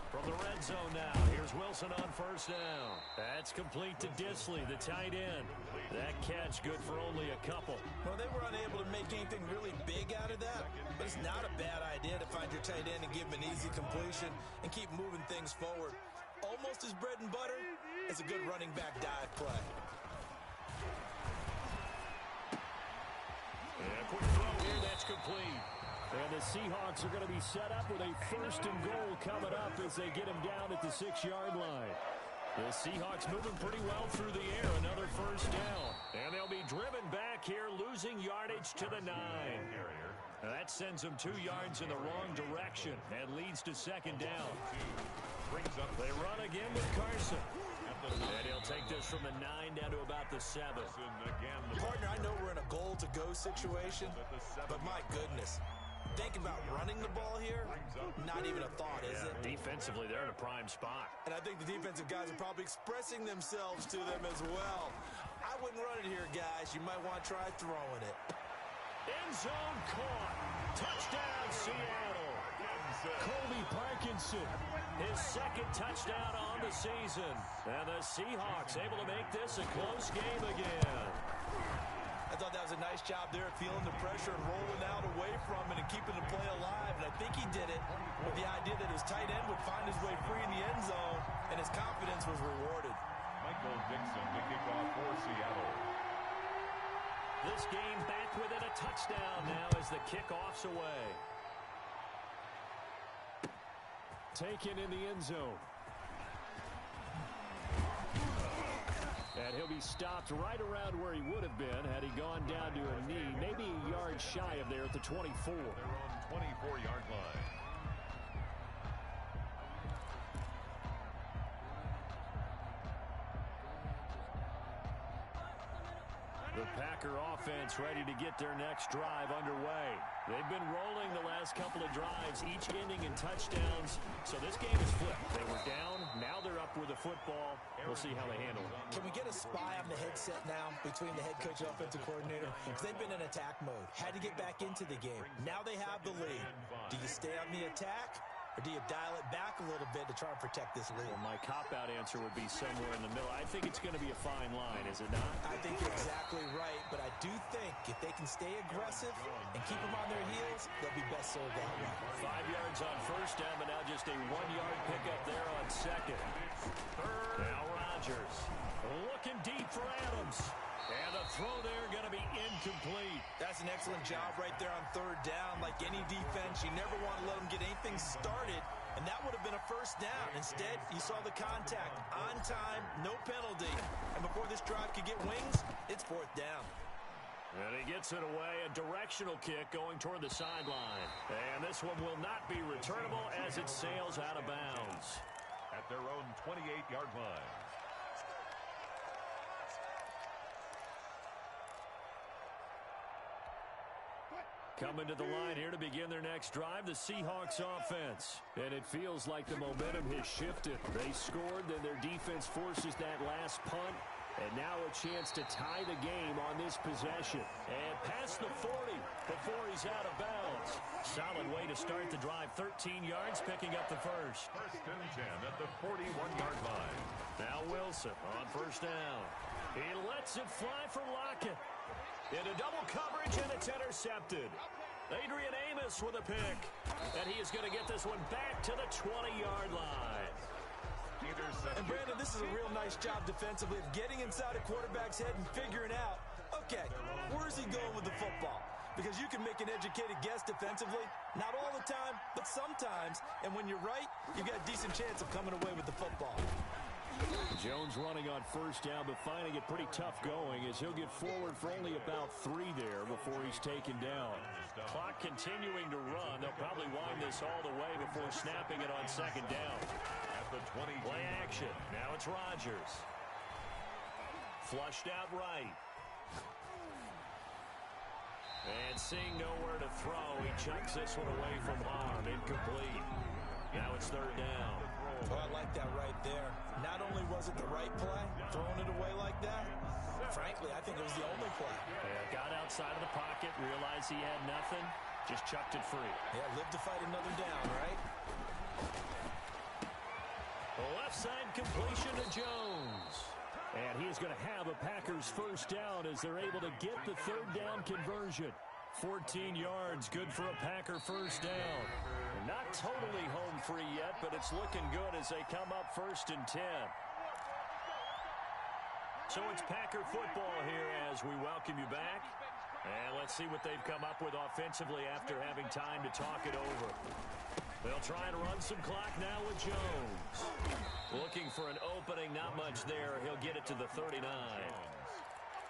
From the red zone now, here's Wilson on 1st down. That's complete to Disley, the tight end. That catch good for only a couple. Well, they were unable to make anything really big out of that, but it's not a bad idea to find your tight end and give him an easy completion and keep moving things forward. Almost as bread and butter as a good running back dive play. Yeah, quick throw here, that's complete. And the Seahawks are going to be set up with a 1st and goal coming up as they get him down at the 6-yard line. The Seahawks moving pretty well through the air. Another 1st down. And they'll be driven back here, losing yardage to the 9. Now that sends them 2 yards in the wrong direction and leads to 2nd down. They run again with Carson. And he'll take this from the 9 down to about the 7. Partner, I know we're in a goal-to-go situation, but my goodness. Think about about running the ball here, not even a thought, is it? Defensively, they're in a prime spot. And I think the defensive guys are probably expressing themselves to them as well. I wouldn't run it here, guys. You might want to try throwing it. End zone caught. Touchdown, Seattle. Colby Parkinson, his second touchdown on the season. And the Seahawks able to make this a close game again. I thought that was a nice job there, feeling the pressure and rolling out away from it and keeping the play alive. And I think he did it with the idea that his tight end would find his way free in the end zone, and his confidence was rewarded. Michael Dixon to kick off for Seattle. This game back within a touchdown now as the kickoff's away. Taken in the end zone. And he'll be stopped right around where he would have been had he gone down to a knee, maybe a yard shy of there at the 24. Their own 24-yard line. The Packer offense ready to get their next drive underway. They've been rolling the last couple of drives, each ending in touchdowns. So this game is flipped. They were down, now they're up with the football. We'll see how they handle it. Can we get a spy on the headset now between the head coach and offensive coordinator? Because they've been in attack mode. Had to get back into the game. Now they have the lead. Do you stay on the attack? Or do you dial it back a little bit to try and protect this lead? Well, my cop-out answer would be somewhere in the middle. I think it's going to be a fine line, is it not? I think you're exactly right, but I do think if they can stay aggressive and keep them on their heels, they'll be best served that way. 5 yards on first down, but now just a 1-yard pickup there on second. Now Rodgers looking deep for Adams. And the throw there going to be incomplete. That's an excellent job right there on third down. Like any defense, you never want to let them get anything started, and that would have been a first down. Instead, you saw the contact on time, no penalty. And before this drive could get wings, it's fourth down. And he gets it away, a directional kick going toward the sideline. And this one will not be returnable as it sails out of bounds. At their own 28-yard line. Coming to the line here to begin their next drive, the Seahawks offense. And it feels like the momentum has shifted. They scored, then their defense forces that last punt. And now a chance to tie the game on this possession. And past the 40 before he's out of bounds. Solid way to start the drive. 13 yards, picking up the first. First and 10 at the 41-yard line. Now Wilson on first down. He lets it fly for Lockett. Into double coverage, and it's intercepted. Adrian Amos with a pick. And he is going to get this one back to the 20-yard line. And Brandon, this is a real nice job defensively of getting inside a quarterback's head and figuring out, okay, where's he going with the football? Because you can make an educated guess defensively, not all the time, but sometimes. And when you're right, you've got a decent chance of coming away with the football. Jones running on first down, but finding it pretty tough going as he'll get forward for only about 3 there before he's taken down. Clock continuing to run. They'll probably wind this all the way before snapping it on second down. At the 20. Play action. Now it's Rodgers. Flushed out right. And seeing nowhere to throw, he chucks this one away from harm. Incomplete. Now it's third down. Oh, I like that right there. Not only was it the right play, throwing it away like that, frankly, I think it was the only play. Yeah, got outside of the pocket, realized he had nothing, just chucked it free. Yeah, live to fight another down, right? Left side completion to Jones. And he's going to have a Packers first down as they're able to get the third down conversion. 14 yards, good for a Packer first down. Not totally home free yet, but it's looking good as they come up first and 10. So it's Packer football here as we welcome you back. And let's see what they've come up with offensively after having time to talk it over. They'll try and run some clock now with Jones. Looking for an opening, not much there. He'll get it to the 39.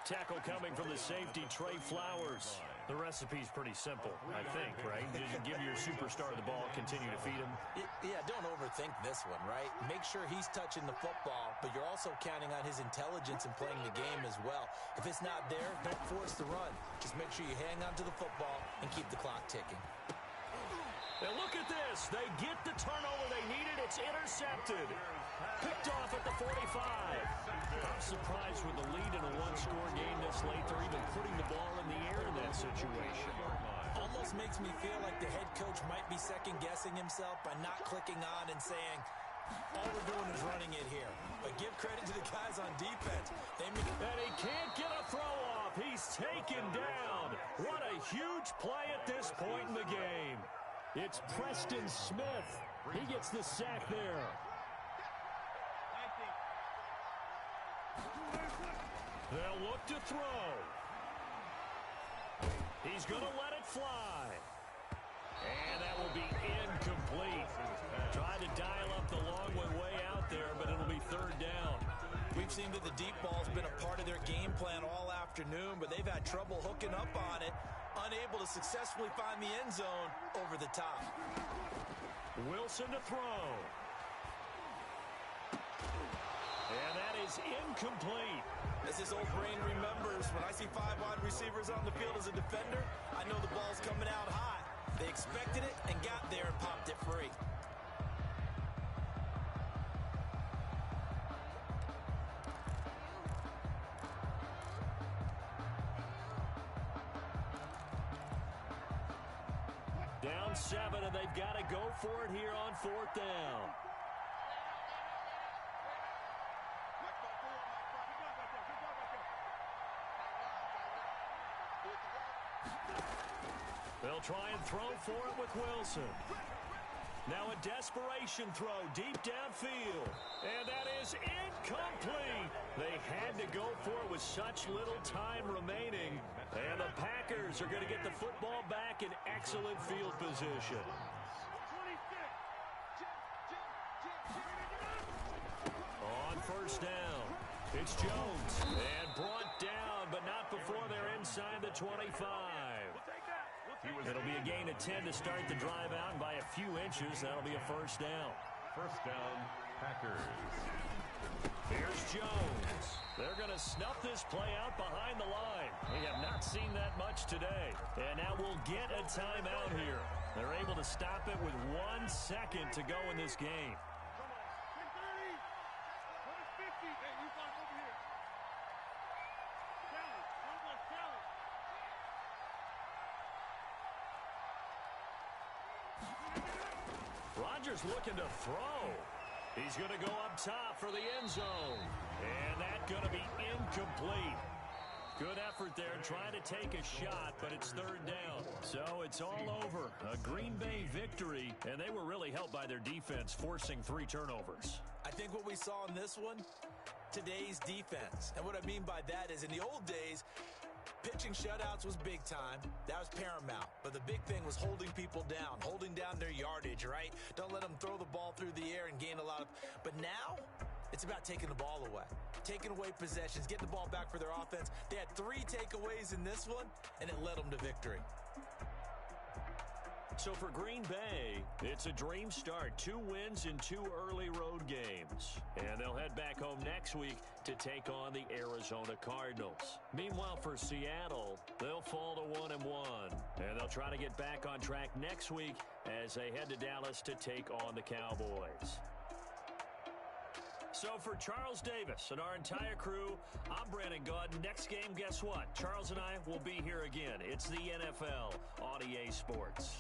Tackle coming from the safety, Trey Flowers. The recipe's pretty simple, I think, right? Just give your superstar the ball, continue to feed him. Yeah, don't overthink this one, right? Make sure he's touching the football, but you're also counting on his intelligence in playing the game as well. If it's not there, don't force the run. Just make sure you hang on to the football and keep the clock ticking. And look at this. They get the turnover they needed. It's intercepted. Picked off at the 45. I'm surprised with the lead in a one-score game this late. They're even putting the ball in the air in that situation. Almost makes me feel like the head coach might be second-guessing himself by not clicking on and saying, all we're doing is running it here. But give credit to the guys on defense. And he can't get a throw off. He's taken down. What a huge play at this point in the game. It's Preston Smith. He gets the sack there. They'll look to throw. He's going to let it fly. And that will be incomplete. Trying to dial up the long one way out there, but it'll be third down. We've seen that the deep ball's been a part of their game plan all afternoon, but they've had trouble hooking up on it, unable to successfully find the end zone over the top. Wilson to throw. And that is incomplete. As his old brain remembers, when I see 5 wide receivers on the field as a defender, I know the ball's coming out hot. They expected it and got there and popped it free. Down 7, and they've got to go for it here on fourth down. They'll try and throw for it with Wilson. Now a desperation throw deep downfield. And that is incomplete. They had to go for it with such little time remaining. And the Packers are going to get the football back in excellent field position. On first down, it's Jones. And brought down, but not before they're inside the 25. It'll be a gain of 10 to start the drive out, and by a few inches, that'll be a first down. First down, Packers. Here's Jones. They're going to snuff this play out behind the line. We have not seen that much today. And now we'll get a timeout here. They're able to stop it with 1 second to go in this game. Rodgers looking to throw. He's going to go up top for the end zone. And that's going to be incomplete. Good effort there trying to take a shot, but it's third down. So it's all over. A Green Bay victory, and they were really helped by their defense forcing 3 turnovers. I think what we saw in this one, today's defense. And what I mean by that is in the old days, pitching shutouts was big time. That was paramount. But the big thing was holding people down, holding down their yardage, right? Don't let them throw the ball through the air and gain a lot of... But now, it's about taking the ball away. Taking away possessions, getting the ball back for their offense. They had 3 takeaways in this one, and it led them to victory. So for Green Bay, it's a dream start. 2 wins in 2 early road games. And they'll head back home next week to take on the Arizona Cardinals. Meanwhile, for Seattle, they'll fall to 1-1. And they'll try to get back on track next week as they head to Dallas to take on the Cowboys. So for Charles Davis and our entire crew, I'm Brandon Gaudin. Next game, guess what? Charles and I will be here again. It's the NFL on EA Sports.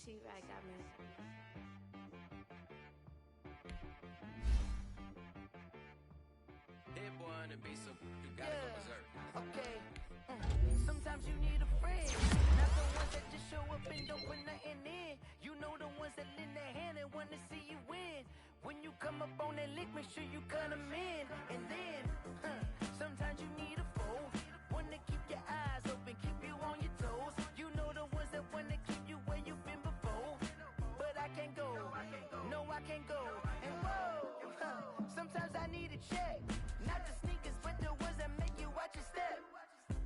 T-Rag got me. Hit boy on the beat, so you gotta go berserk. Okay. Sometimes you need a friend, not the ones that just show up and don't put nothing in. You know the ones that lend their hand and want to see you win. When you come up on that lick, make sure you cut them in. And then, sometimes you need a foe, one to keep your eyes open, keep you on your toes. You know the ones that want to keep you where you've been before. But I can't go, no I can't go. And whoa, sometimes I need a check. Not the sneakers, but the ones that make you watch your step.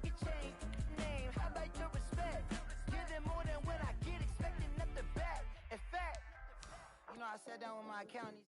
Your chain, name, how about your respect? Give them more than what I get, expecting nothing back. In fact, you know, I sat down with my accountant.